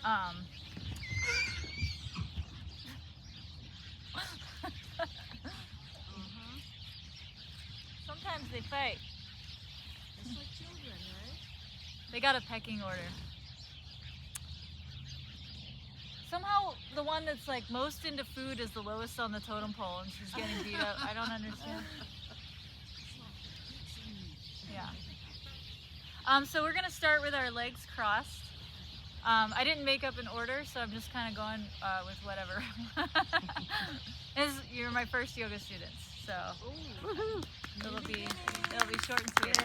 Um, Sometimes they fight. It's like children, right? They got a pecking order. Somehow the one that's like most into food is the lowest on the totem pole, and she's getting beat up. I don't understand. Yeah. So we're gonna start with our legs crossed. I didn't make up an order, so I'm just kind of going with whatever. You're my first yoga students, so it'll be short and sweet.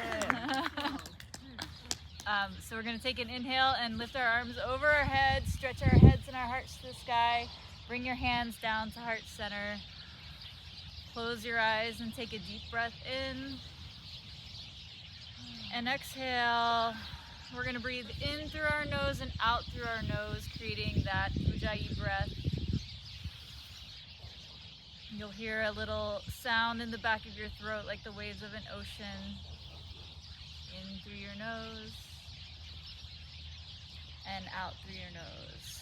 Yeah. So we're gonna take an inhale and lift our arms over our heads, stretch our heads and our hearts to the sky. Bring your hands down to heart center. Close your eyes and take a deep breath in. And exhale. We're gonna breathe in through our nose and out through our nose, creating that Ujjayi breath. You'll hear a little sound in the back of your throat like the waves of an ocean. In through your nose and out through your nose.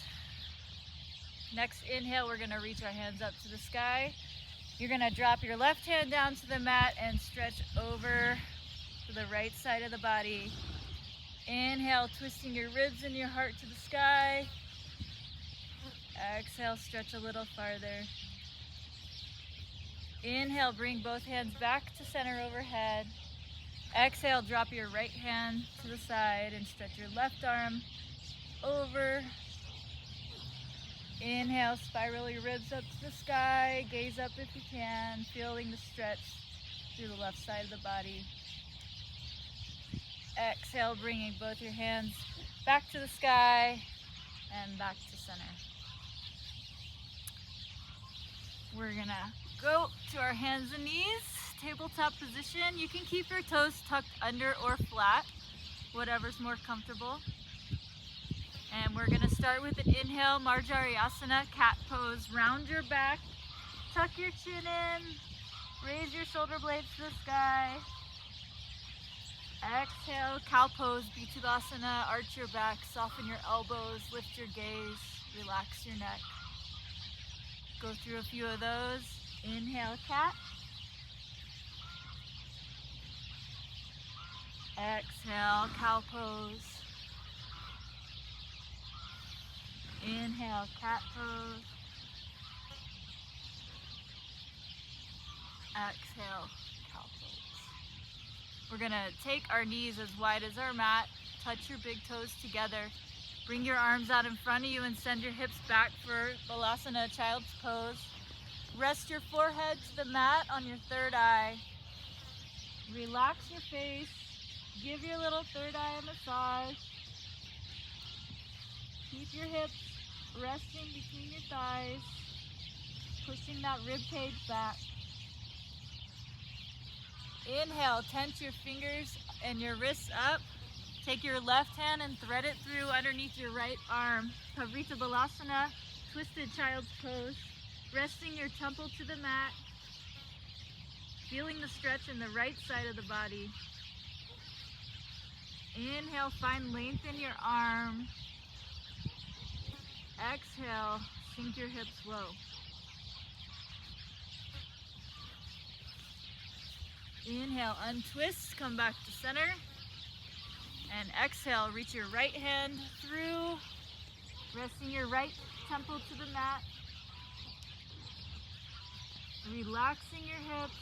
Next inhale, we're gonna reach our hands up to the sky. You're gonna drop your left hand down to the mat and stretch over to the right side of the body. Inhale, twisting your ribs and your heart to the sky. Exhale, stretch a little farther. Inhale, bring both hands back to center overhead. Exhale, drop your right hand to the side and stretch your left arm over. Inhale, spiral your ribs up to the sky. Gaze up if you can, feeling the stretch through the left side of the body. Exhale, bringing both your hands back to the sky and back to center. We're gonna go to our hands and knees, tabletop position. You can keep your toes tucked under or flat, whatever's more comfortable. And we're gonna start with an inhale, Marjariyasana, cat pose. Round your back, tuck your chin in, raise your shoulder blades to the sky. Exhale, cow pose, Bhutadasana, arch your back, soften your elbows, lift your gaze, relax your neck. Go through a few of those. Inhale, cat. Exhale, cow pose. Inhale, cat pose. Exhale, cow pose. We're gonna take our knees as wide as our mat, touch your big toes together. Bring your arms out in front of you and send your hips back for Balasana, child's pose. Rest your forehead to the mat on your third eye. Relax your face. Give your little third eye a massage. Keep your hips resting between your thighs, pushing that rib cage back. Inhale, tense your fingers and your wrists up. Take your left hand and thread it through underneath your right arm. Pavrita Balasana, twisted child's pose. Resting your temple to the mat. Feeling the stretch in the right side of the body. Inhale, find length in your arm. Exhale, sink your hips low. Inhale, untwist, come back to center. And exhale, reach your right hand through, resting your right temple to the mat. Relaxing your hips,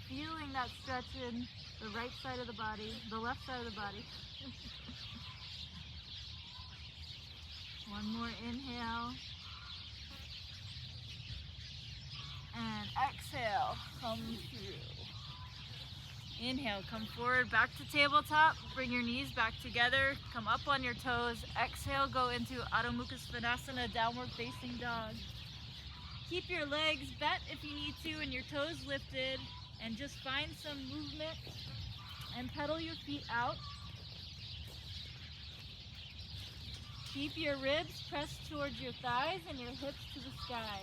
feeling that stretch in the right side of the body, the left side of the body. One more inhale. And exhale, come through. Inhale, come forward, back to tabletop. Bring your knees back together. Come up on your toes. Exhale, go into Adho Mukha Svanasana, downward facing dog. Keep your legs bent if you need to and your toes lifted. And just find some movement and pedal your feet out. Keep your ribs pressed towards your thighs and your hips to the sky.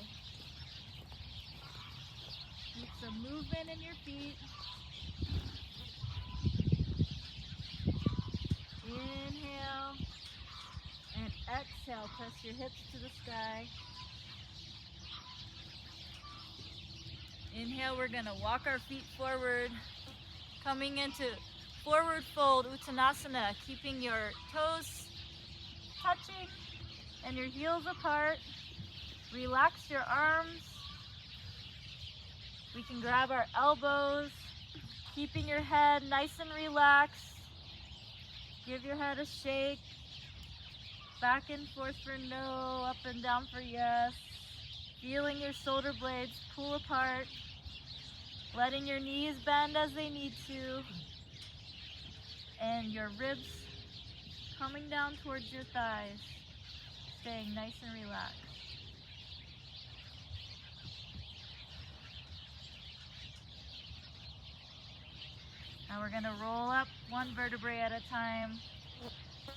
Keep some movement in your feet. Inhale and exhale. Exhale, press your hips to the sky. Inhale, we're gonna walk our feet forward, coming into forward fold, Uttanasana, keeping your toes touching and your heels apart. Relax your arms. We can grab our elbows, keeping your head nice and relaxed. Give your head a shake. Back and forth for no, up and down for yes. Feeling your shoulder blades pull apart. Letting your knees bend as they need to. And your ribs coming down towards your thighs. Staying nice and relaxed. Now we're gonna roll up one vertebrae at a time.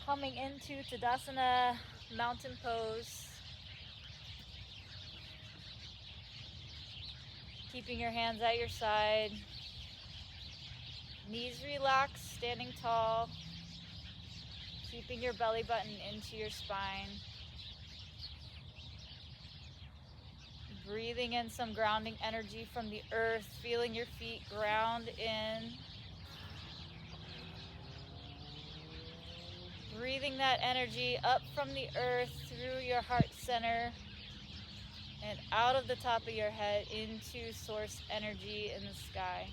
Coming into Tadasana, mountain pose. Keeping your hands at your side. Knees relaxed, standing tall. Keeping your belly button into your spine. Breathing in some grounding energy from the earth, feeling your feet ground in. Breathing that energy up from the earth through your heart center and out of the top of your head into source energy in the sky.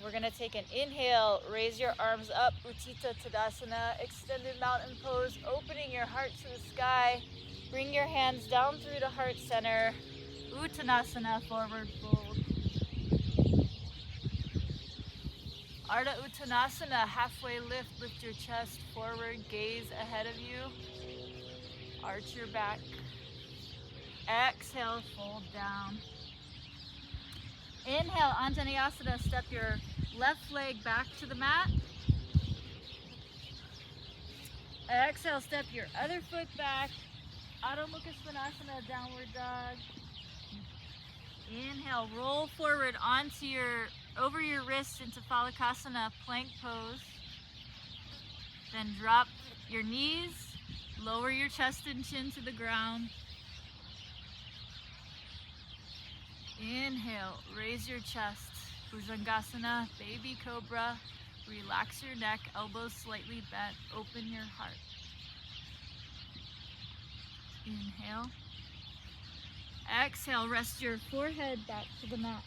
We're going to take an inhale, raise your arms up, Utthita Tadasana, extended mountain pose, opening your heart to the sky. Bring your hands down through the heart center, Uttanasana, forward fold. Ardha Uttanasana, halfway lift your chest forward, gaze ahead of you. Arch your back. Exhale, fold down. Inhale, Anjaneyasana, step your left leg back to the mat. Exhale, step your other foot back. Adho Mukha Svanasana, downward dog. Inhale, roll forward over your wrists into Phalakasana, plank pose. Then drop your knees, lower your chest and chin to the ground. Inhale, raise your chest, Bhujangasana, baby cobra. Relax your neck, elbows slightly bent, open your heart. Inhale. Exhale, rest your forehead back to the mat.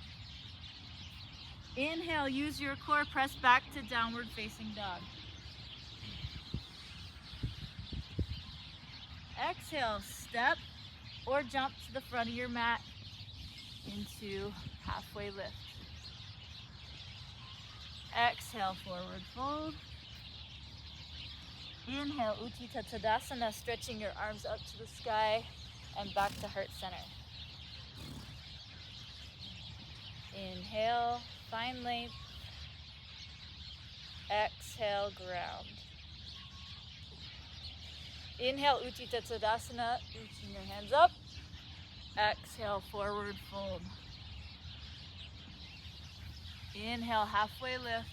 Inhale, use your core, press back to downward facing dog. Exhale, step or jump to the front of your mat into halfway lift. Exhale, forward fold. Inhale, Utthita Tadasana, stretching your arms up to the sky and back to heart center. Inhale, find length. Exhale, ground. Inhale, Utthita Tadasana, reaching your hands up. Exhale, forward fold. Inhale, halfway lift.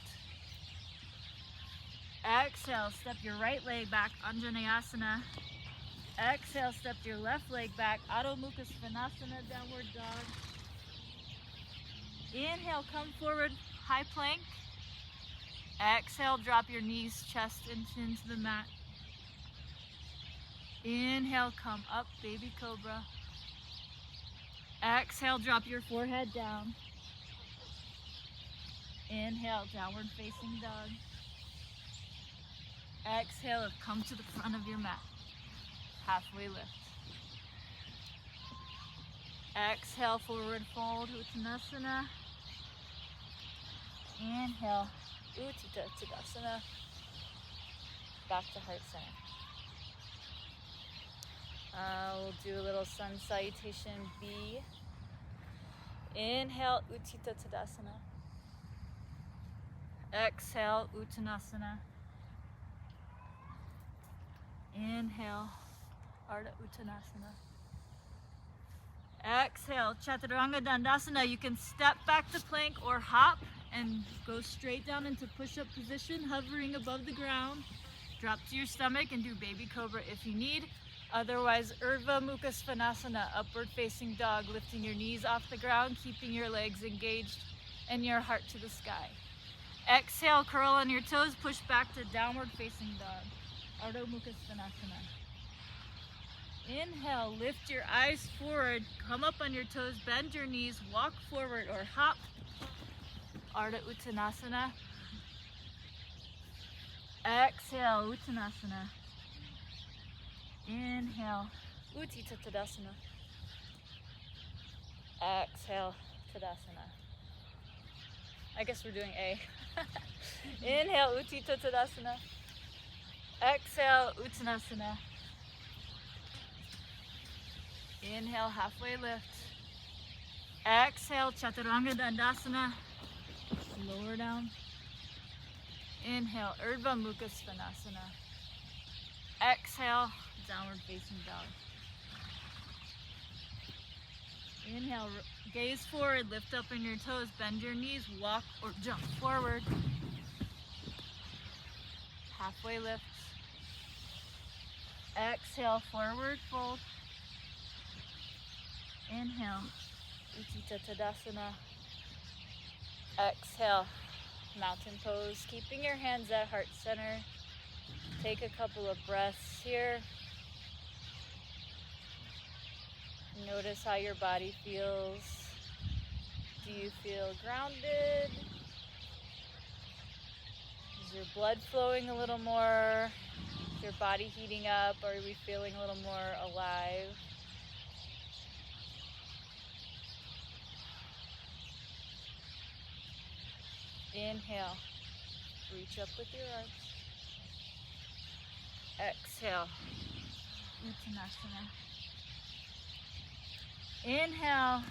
Exhale, step your right leg back, Anjaneyasana. Exhale, step your left leg back, Adho Mukha Svanasana, downward dog. Inhale, come forward, high plank. Exhale, drop your knees, chest and chin to the mat. Inhale, come up, baby cobra. Exhale, drop your forehead down. Inhale, downward facing dog. Exhale, come to the front of your mat. Halfway lift. Exhale, forward fold, Uttanasana. Inhale, Utthita Tadasana. Back to heart center. We'll do a little sun salutation B. Inhale, Utthita Tadasana. Exhale, Uttanasana. Inhale, Ardha Uttanasana. Exhale, Chaturanga Dandasana. You can step back to plank or hop and go straight down into push-up position, hovering above the ground. Drop to your stomach and do baby cobra if you need. Otherwise, Urdhva Mukha Svanasana, upward facing dog, lifting your knees off the ground, keeping your legs engaged and your heart to the sky. Exhale, curl on your toes, push back to downward facing dog, Urdhva Mukha Svanasana. Inhale, lift your eyes forward, come up on your toes, bend your knees, walk forward or hop, Ardha Uttanasana. Exhale, Uttanasana. Inhale, Utthita Tadasana. Exhale, Tadasana. I guess we're doing A. Inhale, Utthita Tadasana. Exhale, Uttanasana. Inhale, halfway lift. Exhale, Chaturanga Dandasana. Lower down. Inhale, Urdhva Mukha Svanasana. Exhale, downward facing dog. Inhale, gaze forward, lift up on your toes, bend your knees, walk or jump forward. Halfway lift. Exhale, forward fold. Inhale, Utthita Tadasana. Exhale, mountain pose, keeping your hands at heart center. Take a couple of breaths here. Notice how your body feels. Do you feel grounded? Is your blood flowing a little more? Is your body heating up? Are we feeling a little more alive? Inhale, reach up with your arms. Exhale, Uttanasana. Inhale,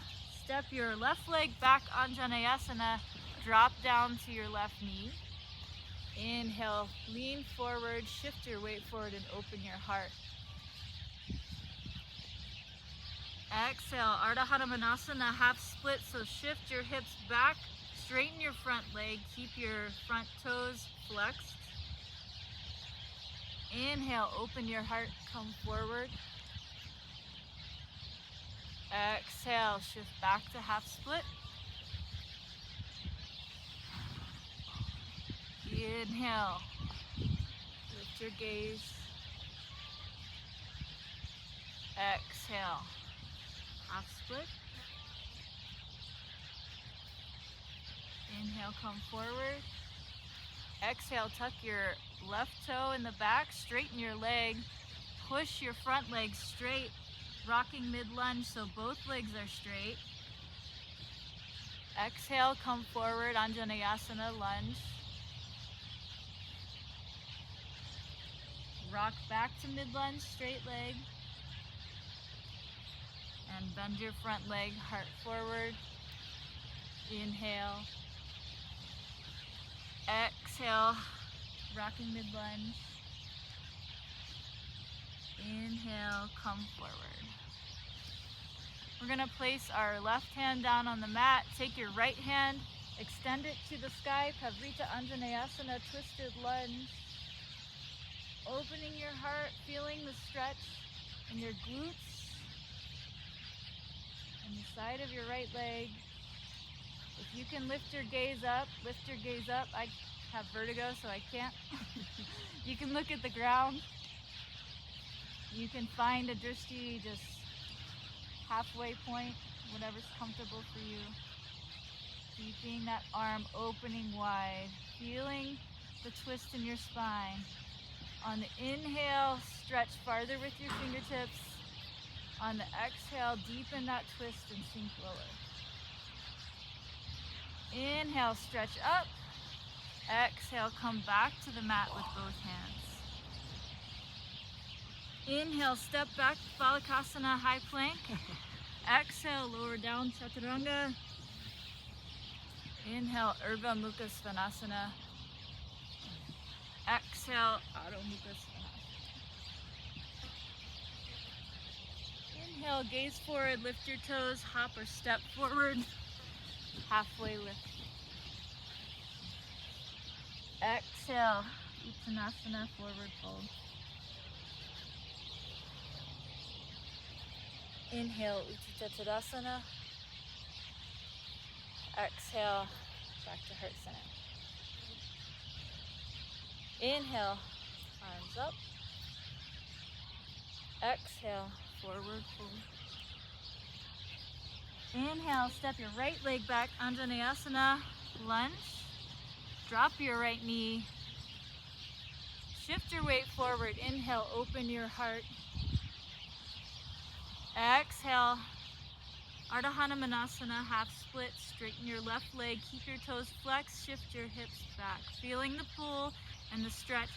step your left leg back, Anjaneyasana. Drop down to your left knee. Inhale, lean forward, shift your weight forward and open your heart. Exhale, Ardha Hanumanasana, half split, so shift your hips back, straighten your front leg, keep your front toes flexed. Inhale, open your heart, come forward. Exhale, shift back to half split. Inhale, lift your gaze. Exhale, half split. Inhale, come forward. Exhale, tuck your left toe in the back, straighten your leg, push your front leg straight, rocking mid-lunge so both legs are straight. Exhale, come forward, Anjaneyasana, lunge. Rock back to mid-lunge, straight leg. And bend your front leg, heart forward. Inhale. Exhale, rocking mid-lunge. Inhale, come forward. We're gonna place our left hand down on the mat. Take your right hand, extend it to the sky, Pavrita Anjaneyasana, twisted lunge. Opening your heart, feeling the stretch in your glutes and the side of your right leg. If you can lift your gaze up, lift your gaze up. I have vertigo, so I can't. You can look at the ground. You can find a drishti, just halfway point, whatever's comfortable for you. Keeping that arm opening wide, feeling the twist in your spine. On the inhale, stretch farther with your fingertips. On the exhale, deepen that twist and sink lower. Inhale, stretch up. Exhale, come back to the mat with both hands. Inhale, step back, Balasana, high plank. Exhale, lower down, Chaturanga. Inhale, Urdhva Mukha Svanasana. Exhale, Adho Mukha Svanasana. Inhale, gaze forward, lift your toes, hop or step forward. Halfway lift. Exhale, Uttanasana, forward fold. Inhale, Uttanasana. Exhale, back to heart center. Inhale, arms up. Exhale, forward fold. Inhale, step your right leg back, Anjaneyasana, lunge. Drop your right knee. Shift your weight forward. Inhale, open your heart. Exhale, Ardha Hanumanasana, half split. Straighten your left leg, keep your toes flexed, shift your hips back. Feeling the pull and the stretch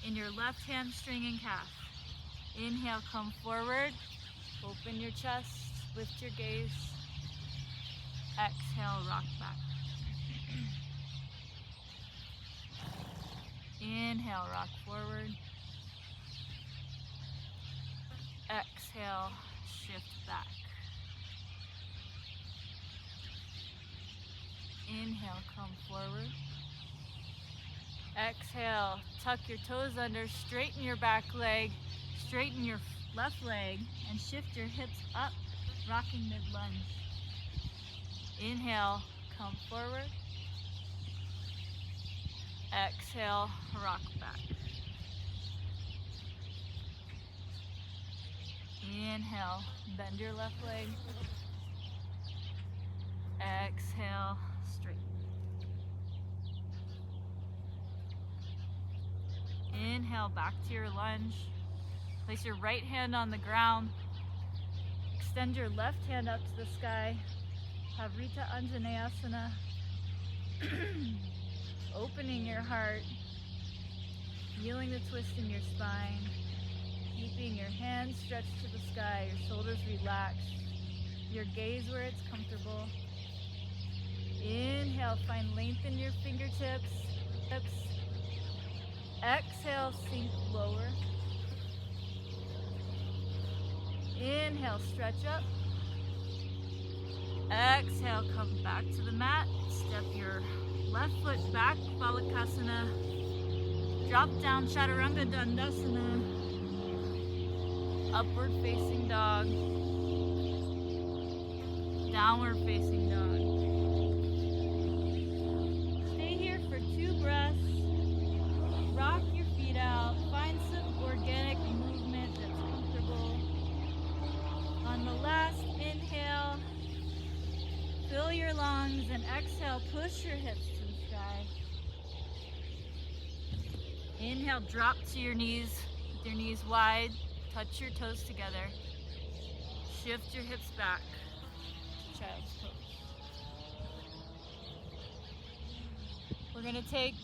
in your left hamstring and calf. Inhale, come forward. Open your chest, lift your gaze. Exhale, rock back. Inhale, rock forward. Exhale, shift back. Inhale, come forward. Exhale, tuck your toes under, straighten your back leg, straighten your left leg, and shift your hips up, rocking mid-lunge. Inhale, come forward. Exhale, rock back. Inhale, bend your left leg. Exhale, straighten. Inhale, back to your lunge. Place your right hand on the ground. Extend your left hand up to the sky. Havrita Anjaneyasana. Opening your heart. Feeling the twist in your spine. Keeping your hands stretched to the sky, your shoulders relaxed. Your gaze where it's comfortable. Inhale, find length in your fingertips. Exhale, sink lower. Inhale, stretch up. Exhale, come back to the mat. Step your left foot back, Balikasana. Drop down, Chaturanga Dandasana. Upward facing dog. Downward facing dog. Stay here for 2 breaths. Rock your feet out. Find some organic movement that's comfortable. On the last inhale, fill your lungs, and exhale, push your hips to the sky. Inhale, drop to your knees with your knees wide. Touch your toes together. Shift your hips back. Child's pose. We're going to take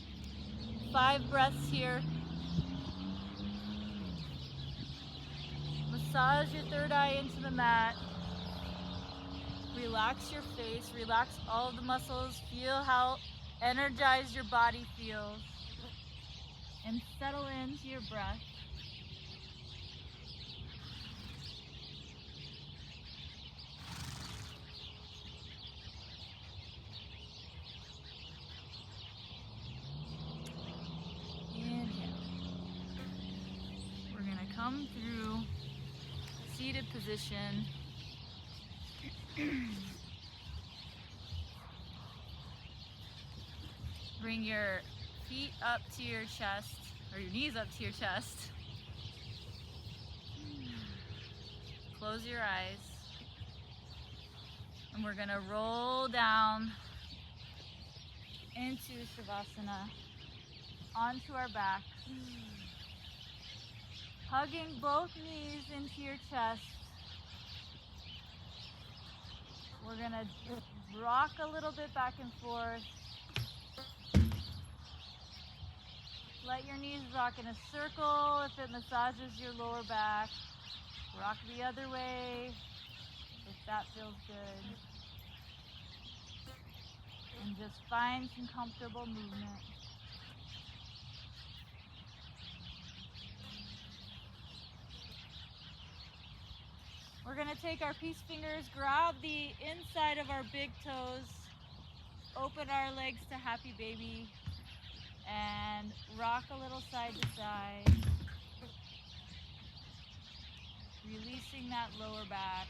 5 breaths here. Massage your third eye into the mat. Relax your face. Relax all of the muscles. Feel how energized your body feels. And settle into your breath. Come through seated position. Bring your feet up to your chest, or your knees up to your chest. Close your eyes. And we're gonna roll down into Shavasana, onto our back. Hugging both knees into your chest. We're gonna rock a little bit back and forth. Let your knees rock in a circle if it massages your lower back. Rock the other way if that feels good. And just find some comfortable movement. We're going to take our peace fingers, grab the inside of our big toes, open our legs to happy baby, And rock a little side to side, releasing that lower back.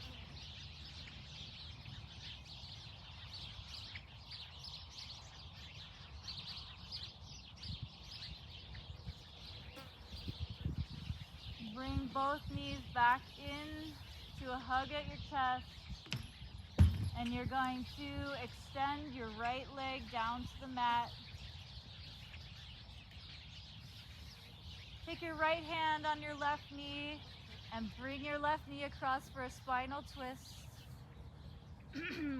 Bring both knees back in to a hug at your chest. And you're going to extend your right leg down to the mat. Take your right hand on your left knee and bring your left knee across for a spinal twist.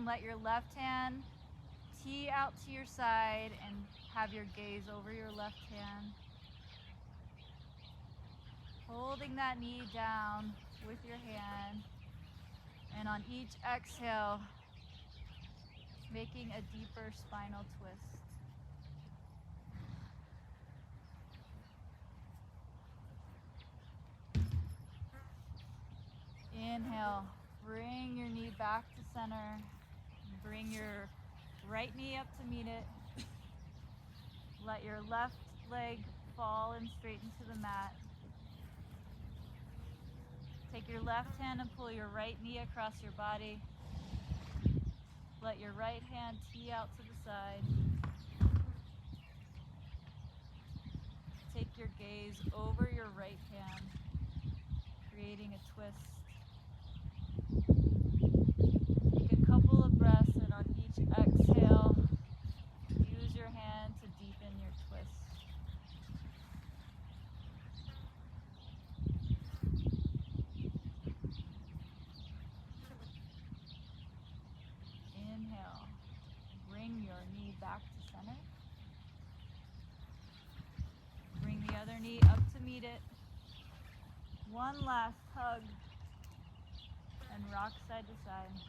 Let your left hand tee out to your side and have your gaze over your left hand. Holding that knee down with your hand. And on each exhale, making a deeper spinal twist. Inhale, bring your knee back to center. Bring your right knee up to meet it. Let your left leg fall and straighten to the mat. Take your left hand and pull your right knee across your body. Let your right hand tee out to the side. Take your gaze over your right hand, creating a twist. Take a couple of breaths, and on each exhale, use your hand to deepen your twist. Inhale, bring your knee back to center. Bring the other knee up to meet it. One last hug and rock side to side.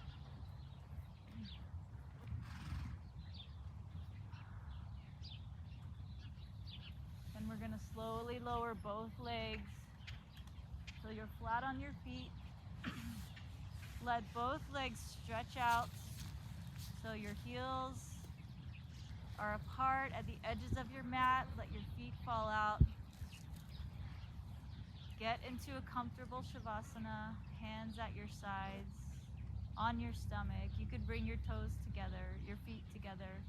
And we're going to slowly lower both legs so you're flat on your feet. Let both legs stretch out so your heels are apart at the edges of your mat. Let your feet fall out. Get into a comfortable Shavasana, hands at your sides, on your stomach. You could bring your toes together, your feet together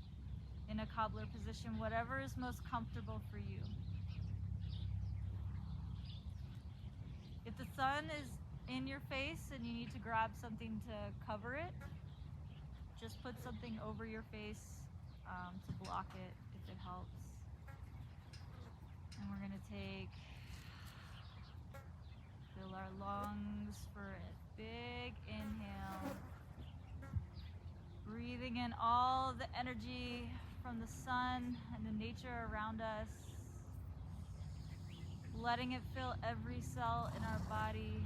in a cobbler position, whatever is most comfortable for you. If the sun is in your face and you need to grab something to cover it, just put something over your face to block it if it helps. And we're going to fill our lungs for a big inhale. Breathing in all the energy from the sun and the nature around us. Letting it fill every cell in our body.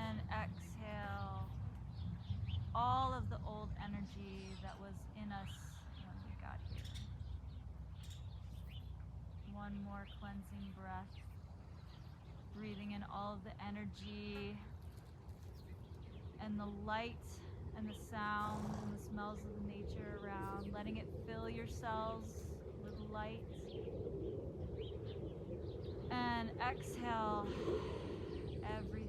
And exhale all of the old energy that was in us when we got here. One more cleansing breath. Breathing in all of the energy and the light and the sounds and the smells of the nature around, letting it fill your cells with light. And exhale everything